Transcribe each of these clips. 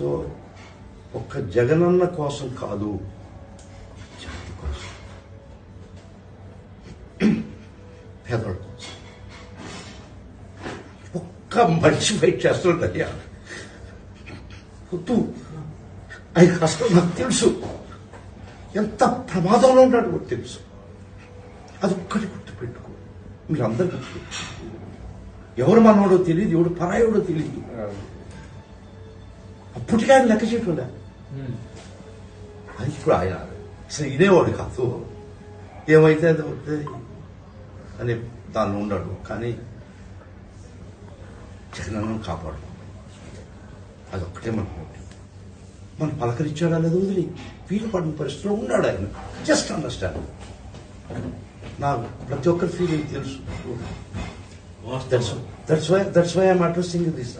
So ఒక్క జగనన్న కోసం కాదు, జాతి కోసం, పేదల కోసం ఒక్క మనిషి ఫైట్ చేస్తుంటయ్యా. వద్దు, ఆయన కష్టం నాకు తెలుసు, ఎంత ప్రమాదంలో ఉన్నాడు కూడా తెలుసు. అది ఒక్కటి గుర్తుపెట్టుకో, మీరు అందరు గుర్తుపెట్టుకో. ఎవరు మనవాడో తెలియదు, ఎవడు పరాయోడో తెలియదు. అప్పటికే ఆయన లెక్క చేయకుండా అది ఇప్పుడు ఆయన అసలు ఇదేవాడు కాదు, ఏమైతే అది అవుతుంది అని దానిలో ఉన్నాడు. కానీ జగనన్నను కాపాడు, అదొక్కటే మనకు మనం పలకరించాడా లేదా వదిలి వీలు పడిన పరిస్థితిలో ఉన్నాడు ఆయన. Just understand. నాకు ప్రతి ఒక్కరి ఫీలింగ్ తెలుసు. That's why I'm addressing this.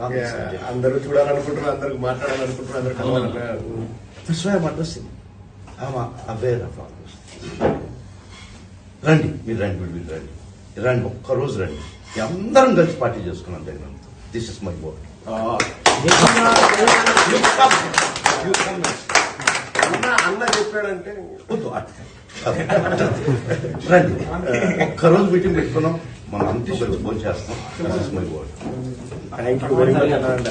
అందరూ చూడాలనుకుంటున్నారు, అందరికి మాట్లాడాలనుకుంటున్నారు, that's why I'm addressing. I'm aware of all this. రండి, మీరు రండి, ఒక్కరోజు రండి, అందరం కలిసి పార్టీ చేసుకున్నాం జగన్తో. This is my word. అన్న చెప్పాడంటే రండి, ఒక్కరోజు మీటింగ్ పెట్టుకున్నాం, మనం అంతా కలిసి భోజనం చేస్తాం. థ్యాంక్ యూ వెరీ మచ్ అన్న.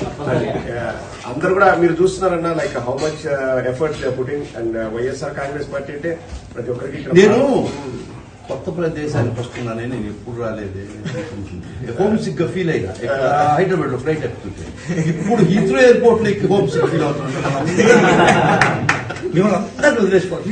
అందరు కూడా మీరు చూస్తున్నారన్న, like how much efforts putting. And YSR Congress Party అంటే ప్రతి ఒక్కరికి. నేను కొత్త ప్రదేశానికి వస్తున్నానని నేను ఎప్పుడు రాలేదు. హోమ్ సిక్ గా ఫీల్ అయినా హైదరాబాద్ లో ఫ్లైట్ ఎక్కుతుంటే, ఇప్పుడు హీత్రో ఎయిర్పోర్ట్ లో హోమ్ సిక్ ఫీల్ అవుతున్నాను. మిమ్మల్ని అందరినీ వదిలేసుకోవాలి.